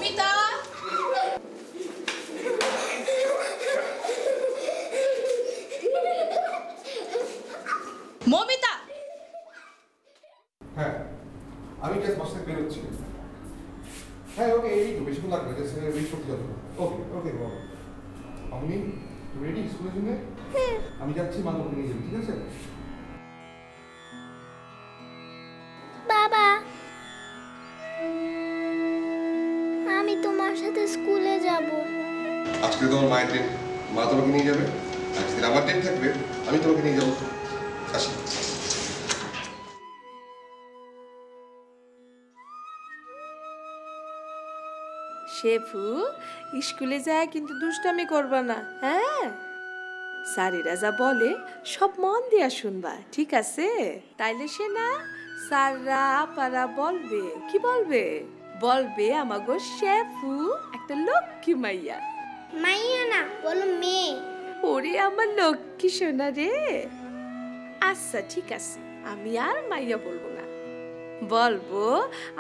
মৌমিতা মৌমিতা হ্যাঁ আমি জাস্ট বাস থেকে বেরোচ্ছি হ্যাঁ ওকে এই তো বেশিক্ষণ লাগবে জাস্ট রিচ করতে যাবো ওকে ওকে বাবা আমি রেডি স্কুলের জন্য আমি যাচ্ছি মা তোমাকে নিয়ে যাবি ঠিক আছে বাবা আমি তোমার সাথে স্কুলে যাব আজকে তোমার মায়ের দিন মা তোমাকে নিয়ে যাবে আজকে আমার দিন থাকবে আমি তোমাকে নিয়ে যাবো আসি শেফু স্কুলে যায় কিন্তু দুষ্টামি করবা না হ্যাঁ স্যারেরা যা বলে সব মন দিয়া শুনবা ঠিক আছে তাইলে সে না স্যাররা আপারা বলবে কি বলবে বলবে আমাগো শেফু একটা লক্ষ্মী মাইয়া মাইয়া না বলো মেয়ে ওরে আমার লক্ষ্মী সোনা রে আচ্ছা ঠিক আছে আমি আর মাইয়া বলবো না বলবো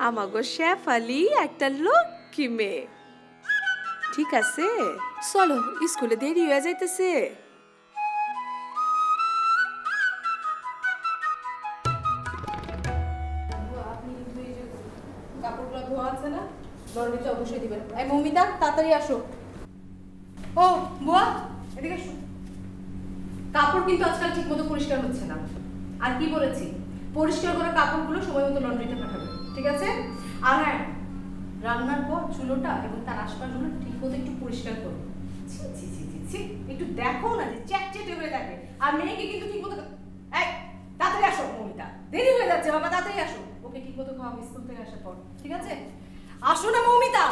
আমাগো শেফালি একটা লক্ষ্মী মেয়ে ঠিক আছে চলো স্কুলে দেরি হয়ে যাইতেছে কাপড়গুলো ধোয়া আছে না লন্ড্রিতে অবশ্যই দিবেন এই মৌমিতা তাড়াতাড়ি আসো ও বুয়া এদিকে এসো কাপড় কিন্তু আজকাল ঠিকমতো পরিষ্কার হচ্ছে না আর কি বলেছি পরিষ্কার করা কাপড়গুলো সময় মতো লন্ড্রিতে পাঠাবে ঠিক আছে আর হ্যাঁ রান্নার পর চুলোটা এবং তার আশপাশগুলো ঠিকমতো একটু পরিষ্কার করো ছি ছি ছি ছি ছি একটু দেখো না যে চ্যাটচেটে হয়ে থাকে আর মেয়েকে কিন্তু ঠিকমতো এই তাড়াতাড়ি আসো মৌমিতা দেরি হয়ে যাচ্ছে বাবা তাড়াতাড়ি আসো ওকে ঠিকমতো খাওয়াবো স্কুল থেকে আসার পর ঠিক আছে আসো না মৌমিতা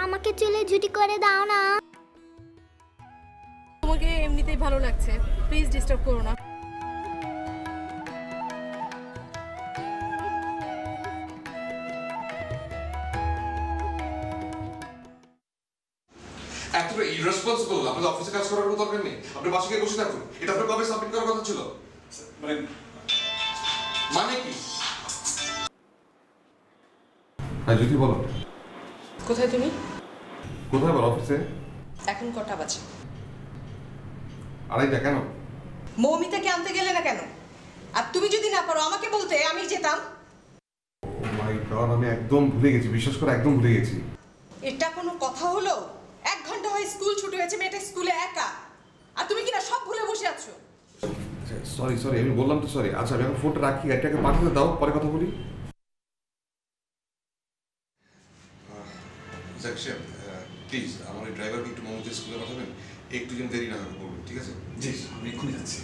আমাকে চুলে ঝুটি করে দাও না তোমাকে এমনিতেই ভালো লাগছে প্লিজ ডিস্টার্ব করো না এতটা ইরেসপন্সিবল আপনাদের অফিসে কাজ করার কোনো দরকার নেই আপনি বাসায় গিয়ে বসে থাকুন এটা আপনার কবে সাবমিট করার কথা ছিল মানে কি হ্যাঁ যদি বলো কোথায় তুমি কোথায় বলো অফিসে এখন কটা বাজে আড়াইটা কেন মৌমিতাকে আনতে গেলে না কেন আর তুমি যদি না পারো আমাকে বলতে আমি যেতাম ও মাই গড আমি একদম ভুলে গেছি বিশ্বাস করে একদম ভুলে গেছি এটা কোনো কথা হলো 1 ঘন্টা হয় স্কুল ছুটি হয়েছে মেয়েটা স্কুলে একা আর তুমি কিনা সব ভুলে বসে আছো সরি সরি আমি বললাম তো সরি আচ্ছা আমি এখন ফোনটা রাখি এটাকে পাঠাতে দাও পরে কথা বলি প্লিজ আমার এই ড্রাইভারকে একটু মমতা স্কুলে পাঠাবেন একটু যেন দেরি না হবে বলবেন ঠিক আছে জি আমি এক্ষুনি যাচ্ছি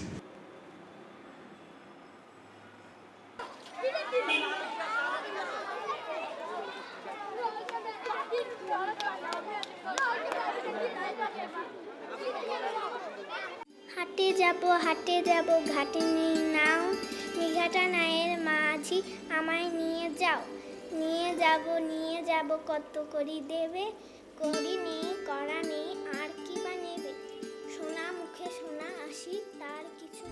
হাটে যাব ঘাটে নেই নাও নিঘাটা নায়ের মাঝি আমায় নিয়ে যাব কত করি দেবে করি নেই করা নেই আর কি বা নেবে সোনা মুখে সোনা আসি তার কিছু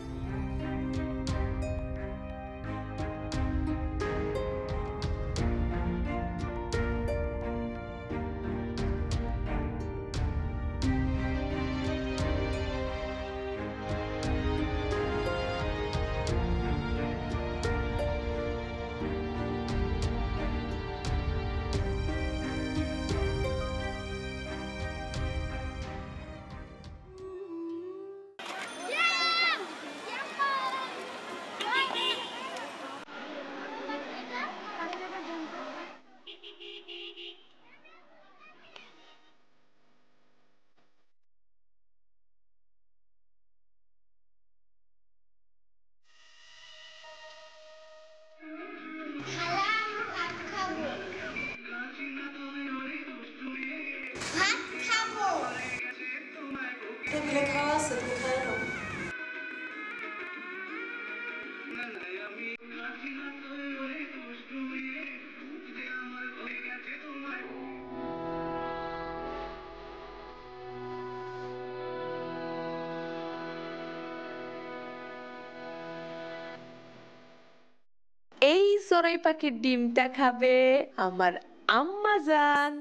চড়াই পাখির ডিমটা খাবে আমার আম্মা জান।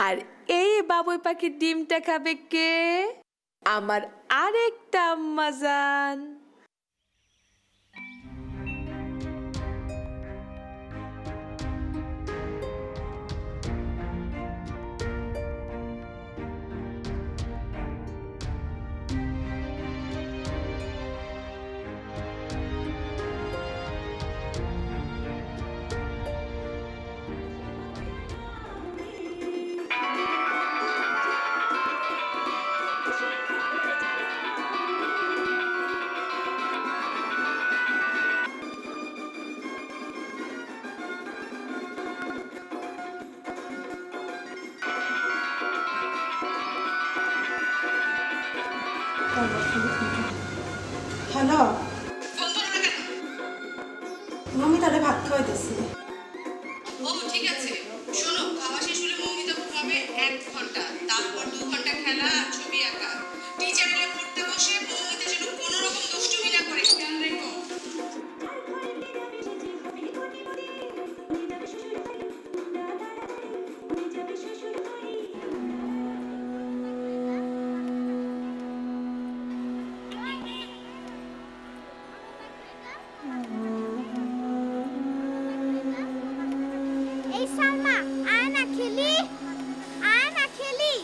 আর এই বাবুই পাখির ডিমটা খাবে কে? আমার আরেকটা আম্মা জান। হ্যালো মমি, তাহলে ভাত খাওয়াইতেছি। ও ঠিক আছে, শোনো, খাওয়া শেষ হলে মৌমিতা ঘুমাবে 1 ঘন্টা, তারপর 2 ঘন্টা খেলা আর ছবি আঁকা। টিচার এলে পড়তে বসে মৌমিতা যেন কোনো রকম দুষ্টুমি না করে, খেয়াল রেখো। এই সালমা, আয় না খেলি, আয় না খেলি।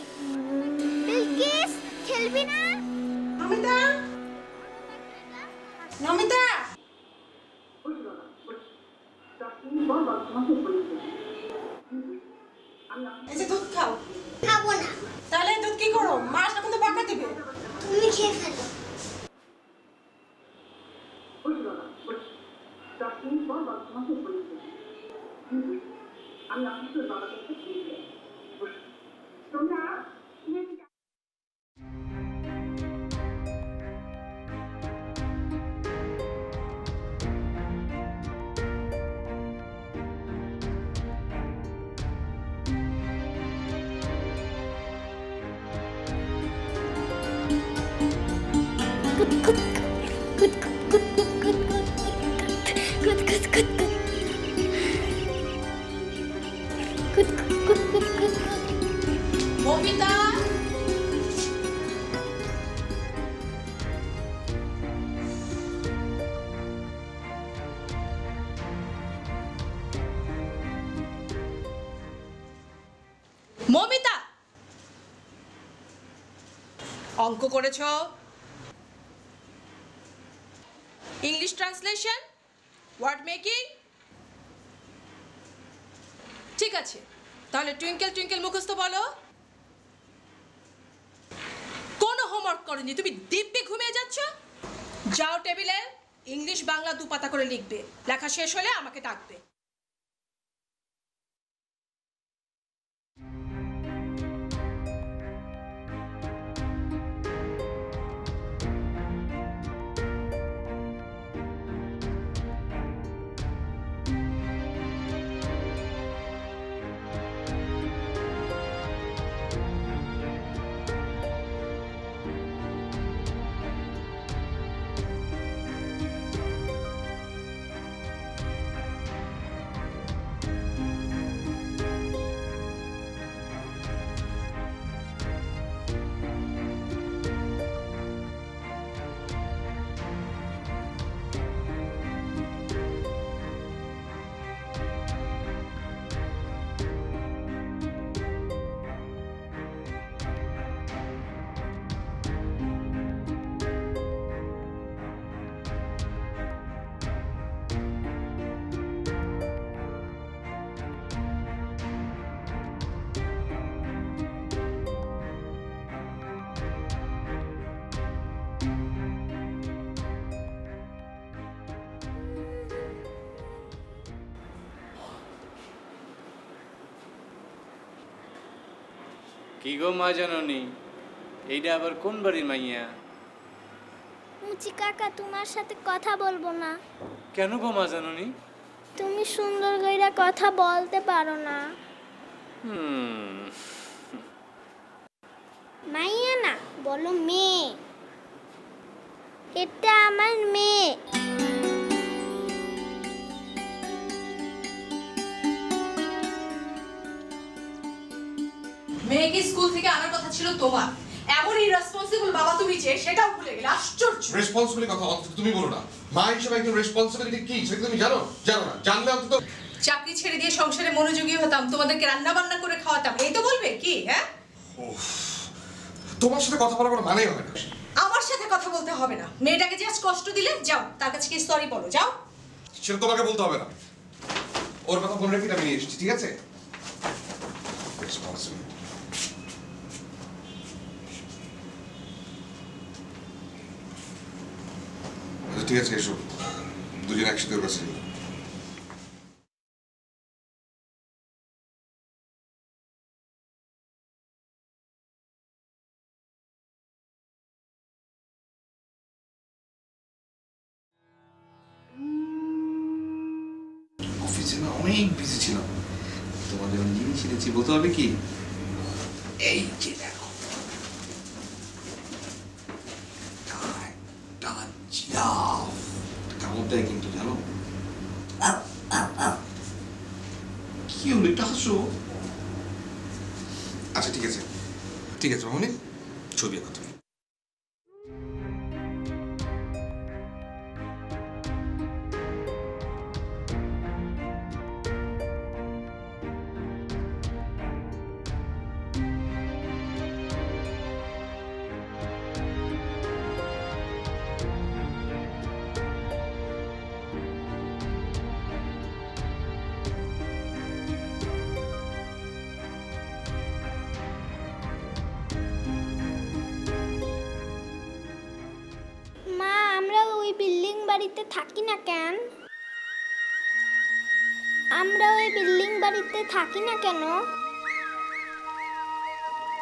বিলকিস, খেলবি না? নমিতা, নমিতা, এই যে দুধ খাও। খাবো না। তাহলে দুধ কি করো? মা আসলে কিন্তু বকা দিবে। তুমি খেয়ে ফেলো। মৌমিতা, মৌমিতা, অঙ্ক করেছো? ইংলিশ ট্রান্সলেশন, ওয়ার্ড মেকিং, ঠিক আছে। তাহলে টুইঙ্কেল টুইঙ্কেল মুখস্থ বলো। কোনো হোমওয়ার্ক করনি, তুমি দিব্যি ঘুমিয়ে যাচ্ছ। যাও টেবিলে ইংলিশ বাংলা 2 পাতা করে লিখবে। লেখা শেষ হলে আমাকে ডাকবে। কি গো মা জাননি, এইটা আবার কোন বাড়ির মাইয়া? মুচি কাকা, তোমার সাথে কথা বলবো না। কেন গো মা জাননি? তুমি সুন্দর কইরা কথা বলতে পারো না। মাইয়া না, বলো মেয়ে। এটা আমার মেয়ে। মেয়েকে স্কুল থেকে আনার কথা ছিল তোমার, এমন ইররেসপন্সিবল বাবা তুমি যে সেটাও ভুলে গেলে, আশ্চর্য। রেসপন্সিবিলিটি কথা অন্তত তুমি বলো না। মা হিসেবে একজন রেসপন্সিবিলিটি কি সেটা তুমি জানো? জানো না? জানলে অন্তত চাকরি ছেড়ে দিয়ে সংসারে মনোযোগী হতাম, তোমাদেরকে রান্না বান্না করে খাওয়াতাম, এই তো বলবে কি? হ্যাঁ, তোমার সাথে কথা বলার কোনো মানেই হয় না। আমার সাথে কথা বলতে হবে না। মেয়েটাকে যে আজ কষ্ট দিলে, যাও তার কাছে গিয়ে সরি বলো, যাও। সেটা তোমাকে বলতে হবে না, ওর কথা মনে রেখে আমি নিয়ে এসেছি, ঠিক আছে? ঠিক আছে, এসো দুজন একসাথে ওর কাছে। অফিসে না অনেক বিজি ছিলাম, তোমার যখন জিনিস এনেছি বলতে হবে কি, এই যে দেখো কামড় দেয় কিন্তু, জানো? কি হলো, একটু হাসো। আচ্ছা ঠিক আছে, ঠিক আছে মামনি, ছবি আঁকো তুমি। মা, আমরা ওই বিল্ডিং বাড়িতে থাকি না কেন? আমরা ওই বিল্ডিং বাড়িতে থাকি না কেন?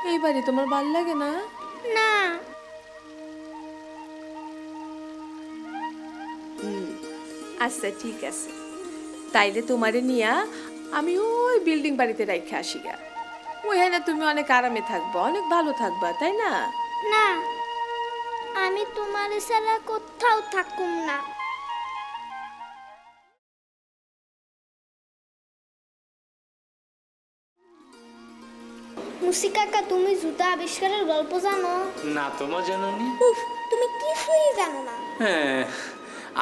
এই বাড়ি তোমার ভাল লাগে না? না। আচ্ছা ঠিক আছে, তাইলে তোমারে নিয়া আমি ওই বিল্ডিং বাড়িতে রাইখা আসি গা। ওইখানে তুমি অনেক আরামে থাকবা, অনেক ভালো থাকবা, তাই না? না, আমি তোমার ছাড়া কোথাও থাকুম না। মুসি কাকা, তুমি জুতা আবিষ্কারের গল্প জানো? না তোমার জানোনি? উফ, তুমি কিছুই জানো না। হ্যাঁ,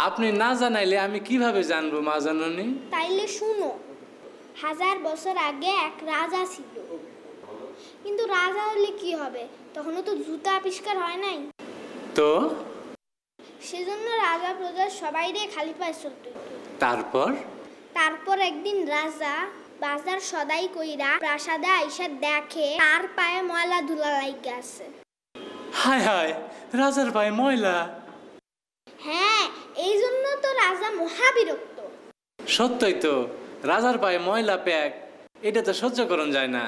আপনি না জানাইলে আমি কিভাবে জানবো মা জানোনি? তাইলে শুনো, 1000 বছর আগে এক রাজা ছিল। কিন্তু রাজা হলে কি হবে, তখনও তো জুতা আবিষ্কার হয় নাই। তো সেজন্য রাজা প্রজা সবাইরে খালি পায়ে চলতে হতো। তারপর একদিন রাজা বাজার সদাই কইরা প্রাসাদে আইসা দেখে তার পায়ে ময়লা ধুলা লাইগা আছে। হায় হায়, রাজার পায়ে ময়লা? হ্যাঁ, এই জন্য তো রাজা মহাবিরক্ত। সত্যই তো, রাজার পায়ে ময়লা প্যাক, এটা তো সহ্য করন যায় না।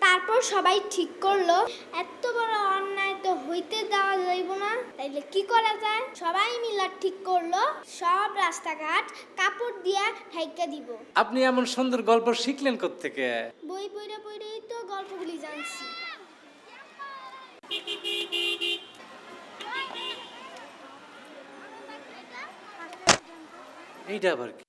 তারপর সবাই ঠিক করলো এত বড় অন্যায় তো হইতে দেওয়া যাইব না, তাইলে কি করা যায়? সবাই মিলা ঠিক করলো সব রাস্তাঘাট কাপড় দিয়া ঢাইকা দিব। আপনি এমন সুন্দর গল্প শিখলেন কোত্থেকে? বই পড়েই তো গল্পগুলি জানছি। এইটা আবার কি?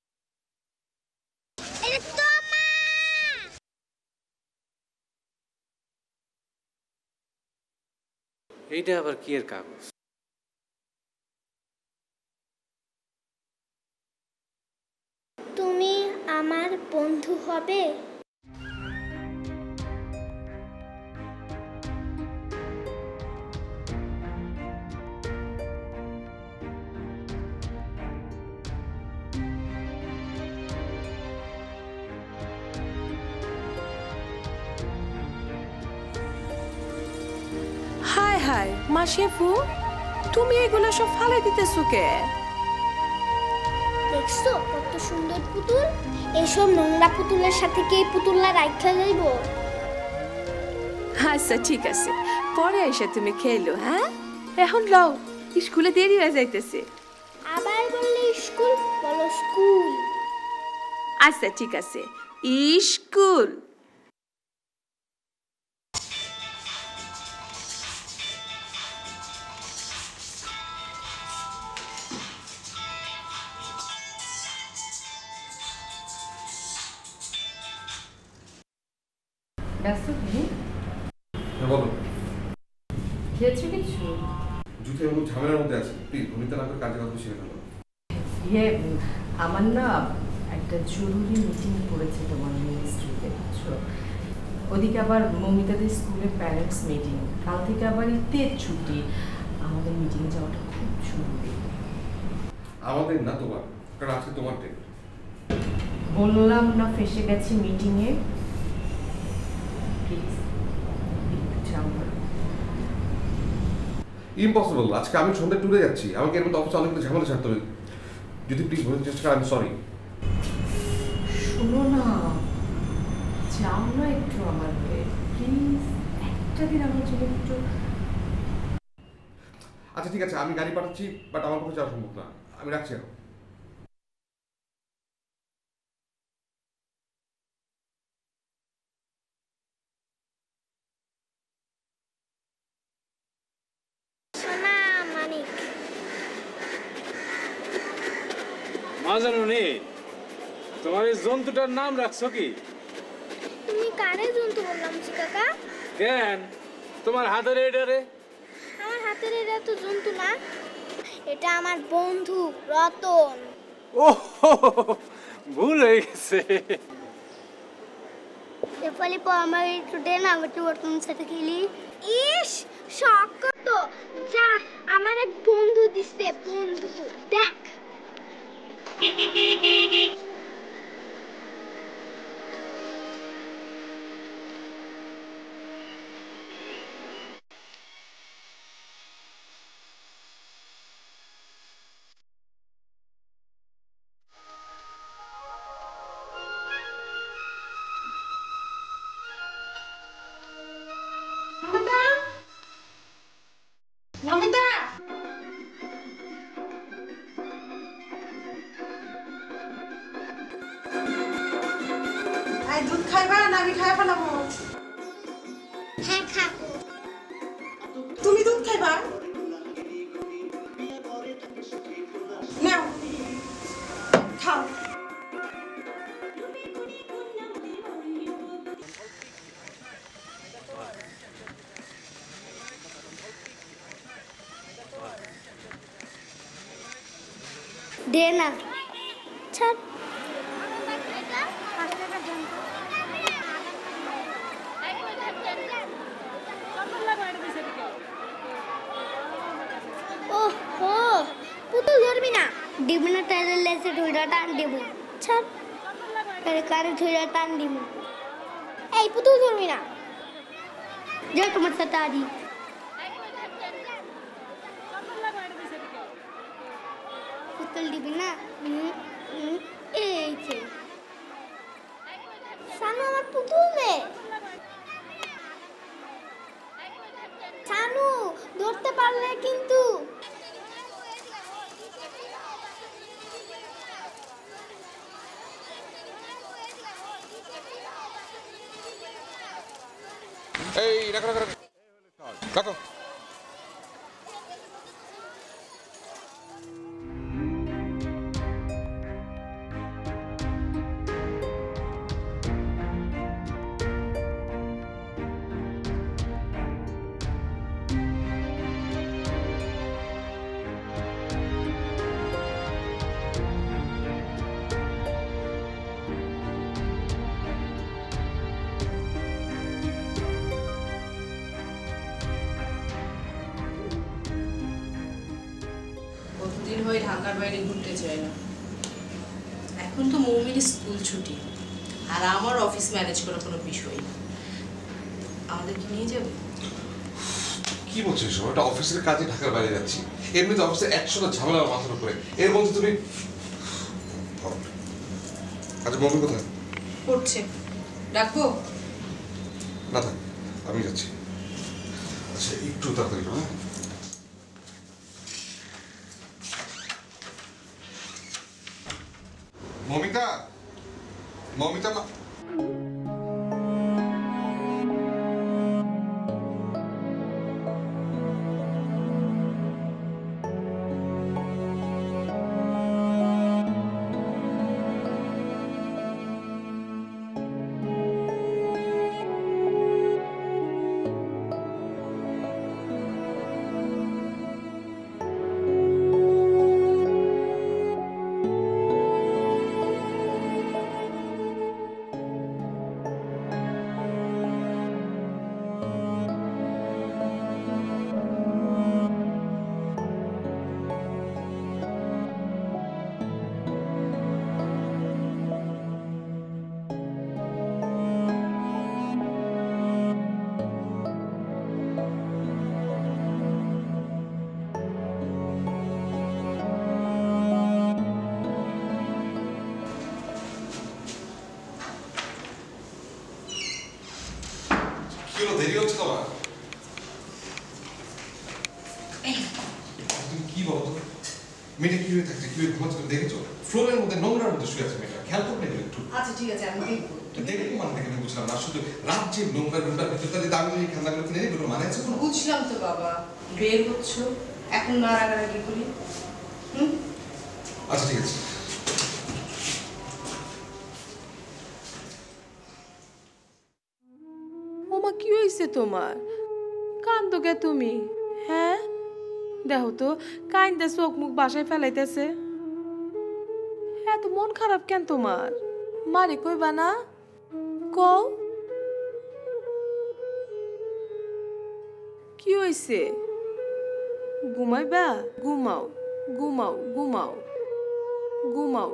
এইটা আবার কি এর কাগজ? তুমি আমার বন্ধু হবে? হায় হায় মা শেফু, তুমি এগুলো সব ফালাই দিতেছো কে? দেখছো কত সুন্দর পুতুল? এইসব নোংরা পুতুলের সাথে কি পুতুলরা রাখা যাইব? আচ্ছা ঠিক আছে, পরে আইসা তুমি খেলো। হ্যাঁ, এখন লও, স্কুলে দেরি হয়ে যাইতেছে। আবার বললে স্কুল, বলো স্কুল। আচ্ছা ঠিক আছে, স্কুল। ব্যস্ত কি? হ্যাঁ বলো। খেয়েছো কিছু? জুথে এবং ঝামেলার মধ্যে আছে, প্লিজ ভূমিকা না করে কাজে কথা শেখে ফেলো। ইয়ে আমার না একটা জরুরি মিটিং পড়েছে তোমার মিনিস্ট্রিতে, বুঝছো? ওদিকে আবার মমিতাদের স্কুলের প্যারেন্টস মিটিং, কাল থেকে আবার ঈদের ছুটি, আমাদের মিটিং যাওয়াটা খুব জরুরি। আমাদের না তোমার, কারণ আজকে তোমার ডে। বললাম না ফেসে গেছি মিটিংয়ে, প্লিজ একটু যাও না। ইম্পসিবল, আজকে আমি সন্ধ্যা ট্যুরে যাচ্ছি, আমাকে এর মধ্যে অফিসে অনেকগুলো ঝামেলা ছাড়তে হবে। যদি প্লিজ বলতে চেষ্টা করেন, আমি সরি। শোনো না, যাও না একটু আমাকে প্লিজ, একটা দিন আমার জন্য একটু। আচ্ছা ঠিক আছে, আমি গাড়ি পাঠাচ্ছি, বাট আমার পক্ষে যাওয়া সম্ভব না, আমি রাখছি এখন। সোনা মানিক, মা জানো নে, তোমার এই জন্তুটার নাম রাখছো কি? তুমি কারে জন্তু বললাম কাকা? কেন তোমার হাতের এটারে? আমার হাতের এটা তো জন্তু না, এটা আমার বন্ধু রতন। ও ভুল হয়ে গেছে। এরপরে আমার একটু দে না, আমি একটু রতনের সাথে খেলি। ইস শখ কত, যা আমার এক বন্ধু দিছে, বন্ধু দেখ। নমিতা, আই দুধ খাইবা না আমি খাই ফেলাবো? হ্যাঁ খাবো। তুমি দুধ খাইবা? নাও খাও। দে না, ছাড়। ওহো, পুতুল ধরবি না, দিবি না তাহলে লেসে ধইরা টান দেব। ছাড়, তাহলে কারে ধইরা টান দিব। এই পুতুল ধরবি না, যা তোমার সাথে আদি। পুতুল দিবি না, এই যে সানু আমার পুতুল নে। সানু ধরতে পারলে কিন্তু। এই রাখো রাখো রাখো। কতদিন হয় ঢাকার বাইরে ঘুরতে চাই না। এখন তো মৌমির স্কুল ছুটি, আর আমার অফিস ম্যানেজ করা কোনো বিষয় না। আমাদেরকে নিয়ে যাবে? কি বলছিস, একটা অফিসের কাজে ঢাকার বাইরে যাচ্ছি, এমনিতে অফিসে 100টা ঝামেলা মাথার উপরে, এর মধ্যে তুমি। আচ্ছা মমি কোথায়? পড়ছে, ডাকবো? না থাক, আমি যাচ্ছি। আচ্ছা একটু তাড়াতাড়ি, হ্যাঁ? মমিতা, মমিতা মা। মেয়েটা কি হয়ে থাকছে, কি হয়ে ঘুমাচ্ছে তুমি দেখেছো? ফ্লোরের মধ্যে নোংরার মধ্যে শুয়ে আছে মেয়েটা, খেয়াল করবে না একটু? আচ্ছা ঠিক আছে, আমি দেখবো। দেখবো মানে দেখে আমি বুঝলাম না, শুধু রাত যে নোংরার রুমটার ভিতরে তাহলে দামি দামি খেলনাগুলো কিনে দিই, মানে আছে কোনো? বুঝলাম তো বাবা, বের হচ্ছ, এখন না রাগারাগি করি। আচ্ছা ঠিক আছে। ওমা কি হয়েছে তোমার? কান্দো কে তুমি? হ্যাঁ দেখো তো কাইন্দা চোখ মুখ বাসায় ফেলাইতেছে। এত মন খারাপ কেন তোমার? মারে কইবা না? কও কি হয়েছে? ঘুমাইবা? ঘুমাও ঘুমাও ঘুমাও ঘুমাও।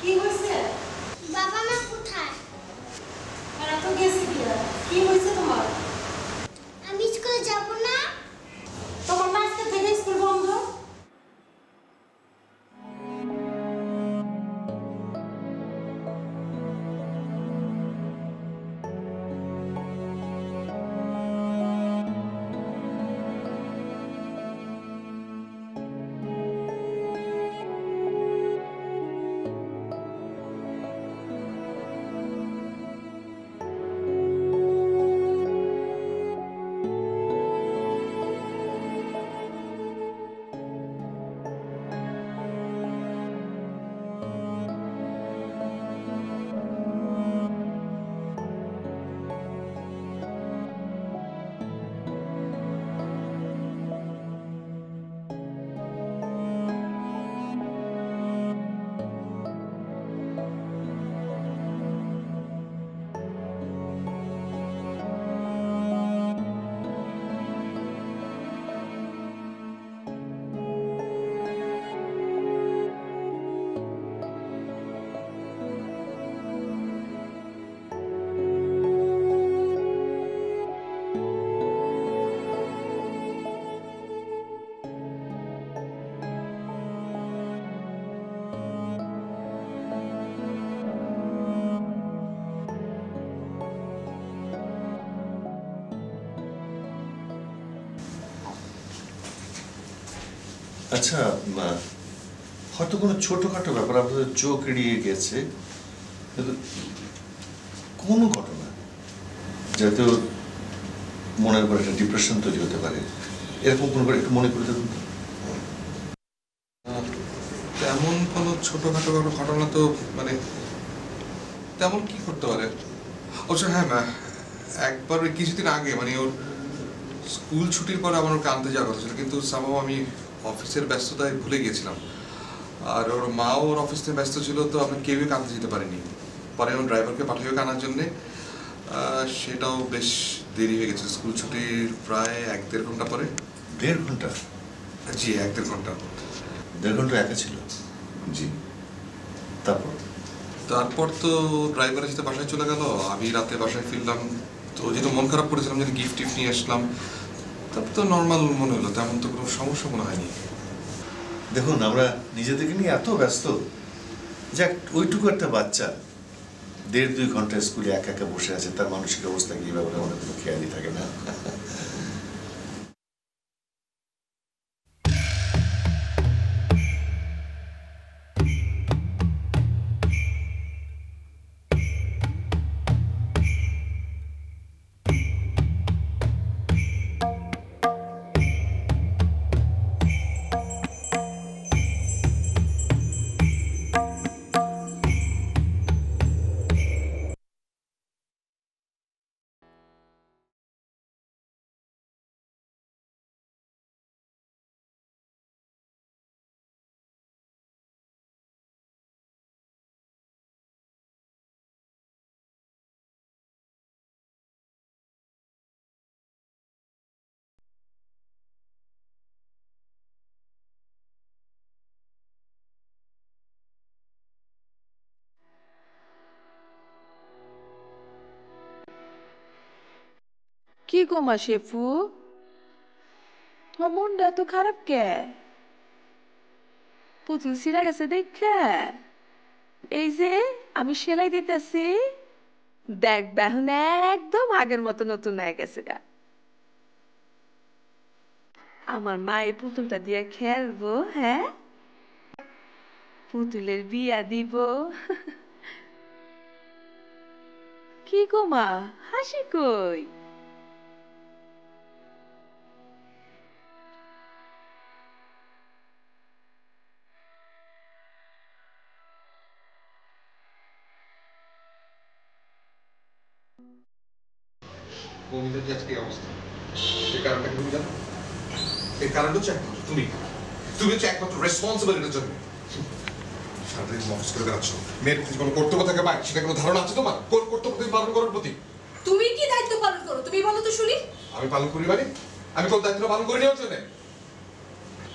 কি হয়েছে? বাবা মা কোথায়? আর এত গেছে কি হয়েছে তোমার? আমি স্কুলে যাব না। তোমার না আজকে থেকে স্কুল বন্ধ? আচ্ছা হয়তো কোনো ছোটখাটো ব্যাপার আপনাদের চোখ এড়িয়ে গেছে, কিন্তু কোনো ঘটনা যাতে মনের উপর একটা ডিপ্রেশন তৈরি হতে পারে, এরকম কোনো একটু মনে করে দেখুন। তেমন কোনো ছোটখাটো ঘটনা তো মানে তেমন কি করতে পারে? অবশ্য হ্যাঁ না, একবার কিছুদিন আগে মানে ওর স্কুল ছুটির পর আমার ওকে আনতে যাওয়ার কথা ছিল, কিন্তু সামহাও আমি অফিসের ব্যস্ততায় ভুলে গিয়েছিলাম, আর ওর মাও ওর অফিস থেকে ব্যস্ত ছিল, তো আমরা কেউই আনতে যেতে পারিনি। পরে আমার ড্রাইভারকে পাঠিয়ে আনার জন্যে, সেটাও বেশ দেরি হয়ে গেছে। স্কুল ছুটির প্রায় 1-1.5 ঘন্টা পরে। 1.5 ঘন্টা? জি 1-1.5 ঘন্টা। 1.5 ঘন্টা একা ছিল? জি। তারপর তো ড্রাইভারের সাথে বাসায় চলে গেল, আমি রাতে বাসায় ফিরলাম। তো যেহেতু মন খারাপ করেছিলাম, যদি গিফট টিফট নিয়ে আসলাম, তারপর তো নর্মাল মনে হলো, তেমন তো কোনো সমস্যা মনে হয়নি। দেখুন আমরা নিজেদেরকে নিয়ে এত ব্যস্ত, যাক ওইটুকু একটা বাচ্চা 1.5-2 ঘন্টা স্কুলে একা একা বসে আছে, তার মানসিক অবস্থা কি ব্যাপারে আমাদের কোনো খেয়ালই থাকে না। কি গো মা শেফু, তোমার মনটা এত খারাপ কে? পুতুল ছিঁড়া গেছে দেখা? এই যে আমি সেলাই দিতেছি, দেখ দেখুন একদম আগের মতো নতুন হয়ে গেছে গা। আমার মা এই পুতুলটা দিয়ে খেলবো, হ্যাঁ, পুতুলের বিয়া দিব। কি গো মা, হাসি কই? মৌমিতার যে আজকে এই অবস্থা, এই কারণটা কি তুমি জানো? এই কারণটা হচ্ছে একমাত্র তুমি। তুমি হচ্ছে একমাত্র রেসপন্সিবল এটার জন্য। সারাদিন অফিস করে বেড়াচ্ছ, মেয়ের প্রতি কোনো কর্তব্য থাকে ভাই, সেটা কোনো ধারণা আছে তোমার? কোন কর্তব্য তুমি পালন করার প্রতি? তুমি কি দায়িত্ব পালন করো তুমি বলো তো শুনি। আমি পালন করি মানে? আমি কোন দায়িত্ব পালন করি ওর জন্য?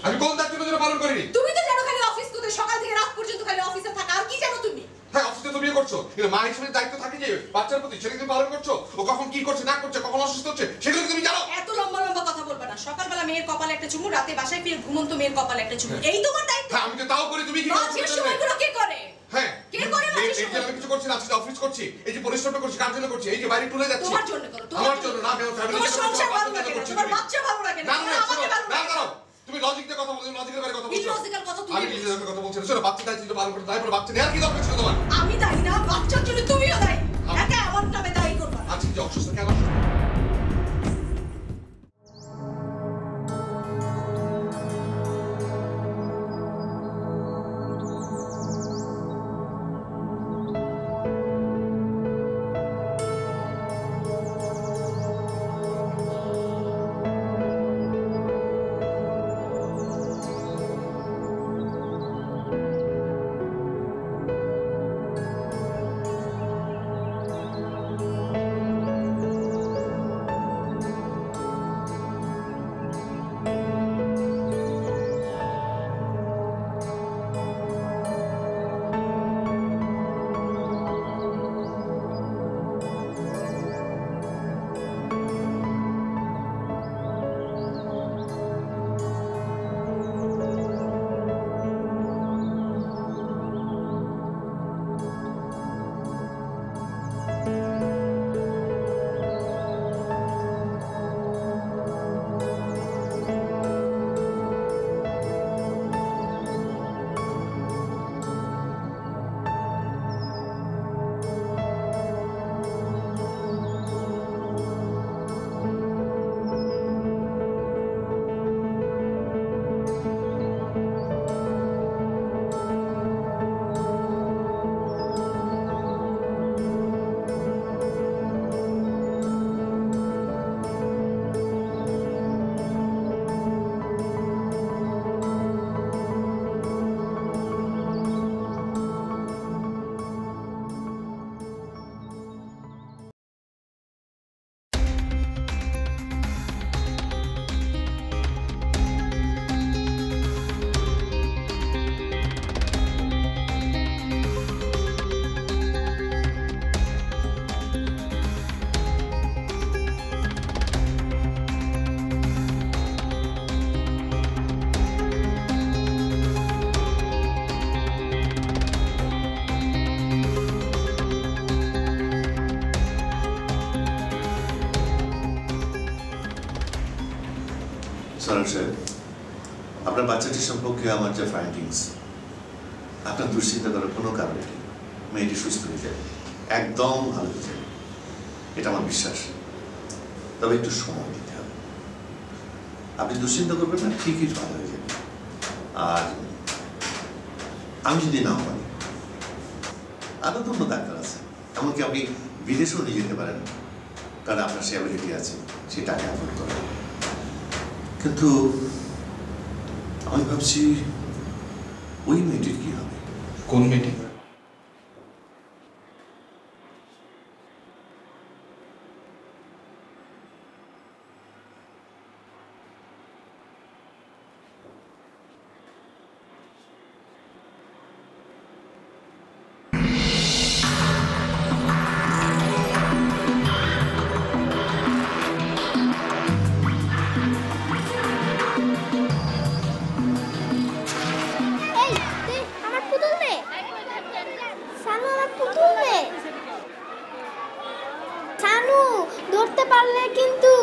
আমি কোন দায়িত্বের জন্য পালন করিনি? তুমি তো জানো খালি অফিস করতে, সকাল থেকে রাত পর্যন্ত খালি অফিসে থাকা, আর কি জানো তুমি? হ্যাঁ, অফিসে তো বিয়ে করছো, কিন্তু মা হিসেবে দায়িত্ব থাকে যে বাচ্চার প্রতি, সেটা তুমি পালন করছো। ও কখন কি করছে না করছে, কখন অসুস্থ হচ্ছে, সেগুলো তুমি জানো? এত লম্বা লম্বা কথা বলবে না। সকালবেলা মেয়ের কপালে একটা চুমু, রাতে বাসায় ফিরে ঘুমন্ত মেয়ের কপালে একটা চুমু, এই তোমার দায়িত্ব। হ্যাঁ, আমি তো তাও করি, তুমি কি করছো? মাঝের সময়গুলো কে করে? হ্যাঁ, কে করে মাঝের এই যে সময়? আমি কিছু করছি না, আজকে অফিস করছি, এই যে পরিশ্রমটা করছি, কার জন্য করছি? এই যে বাইরে টুলে যাচ্ছি, তোমার জন্য করো। আমার জন্য না, আমি আমার ফ্যামিলির তোমার জন্য করছি, সংসার ভালো আমার লাগে না, করছি। তোমার বাচ্চা ভালো লাগে না, না তোমার না, আমাকে ভালো না লাগে না, না। তুমি লজিক দিয়ে কথা বলছো, লজিকের বাইরে কথা বলছো। ইললজিক্যাল কথা তুমি আমি বলছো। ইললজিক্যাল কথা বলছি না। শোনো, বাচ্চা দায়িত্ব পালন করতে, তারপর বাচ্চা নেওয়ার কি দরকার ছিল তোমার? আমি দায়ী না, বাচ্চার জন্য তুমিও দায়ী। একা আমার নামে দায়ী করবা না। আজকে যে অসুস্থ কেন? সালাম সাহেব, আপনার বাচ্চাটি সম্পর্কে আমার যে ফাইন্ডিংস, আপনার দুশ্চিন্তা করার কোনো কারণ নেই। মেয়েটি সুস্থ হয়ে যাবে, একদম ভালো হয়ে যাবে, এটা আমার বিশ্বাস। তবে একটু সময় দিতে হবে। আপনি দুশ্চিন্তা করবেন না, ঠিকই ভালো হয়ে যাবে। আর আমি যদি না পারি, আরো তো অন্য ডাক্তার আছে, এমনকি আপনি বিদেশেও নিয়ে যেতে পারেন, কারণ আপনার সে অ্যাবিলিটি আছে, সেই টাকা অ্যাফোর্ড করেন। কিন্তু আমি ভাবছি ওই মেয়েটির কি হবে? কোন মেয়েটি? পারলে কিন্তু।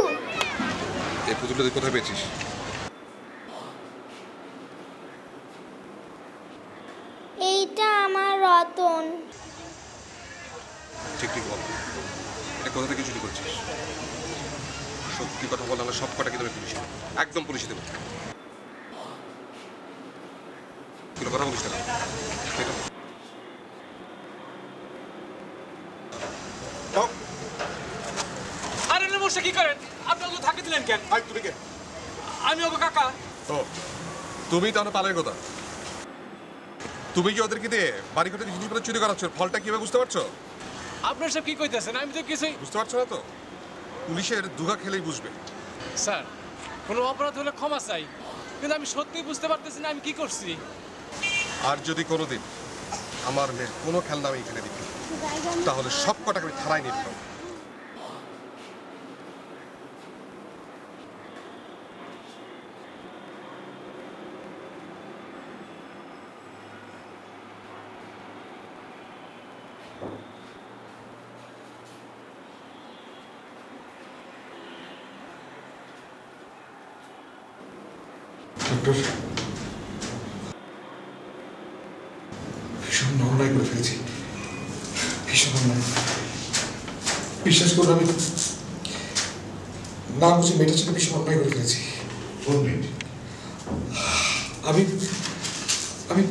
এই পুতুলটা তুই কোথায় পেয়েছিস? এইটা আমার রতন। ঠিক ঠিক বল, এটা কোথা থেকে চুরি করছিস? সত্যি কথা বল, আমরা সব কটা কিন্তু পুলিশ, একদম পুলিশে দেবো। কোনো কথা বলিস না। আরে নমস্কার, কি করেন আপনি? ওকে থাকি দিলেন কেন? তুমি কে? আমি ওকে কাকা। ও তুমি তাহলে পালের কথা। তুমি কি ওদেরকে দিয়ে বাড়ি ঘরে জিনিসপত্র চুরি করাচ্ছ? ফলটা কিভাবে বুঝতে পারছো? আপনার সব কি কইতেছেন? আমি তো কিছুই বুঝতে পারছো না তো? পুলিশের দুঘা খেলেই বুঝবে। স্যার, কোনো অপরাধ হলে ক্ষমা চাই, কিন্তু আমি সত্যিই বুঝতে পারতেছি না আমি কি করছি। আর যদি কোনোদিন আমার মেয়ের কোনো খেলনা আমি এখানে দেখি, তাহলে সব কটাকে আমি থানায় নিয়ে যেতাম। ভীষণ অন্যায় করে ফেলেছি, ভীষণ অন্যায়। বিশ্বাস করুন, আমি না বুঝে মেয়েটার সাথে ভীষণ অন্যায় করে ফেলেছি। আমি আমি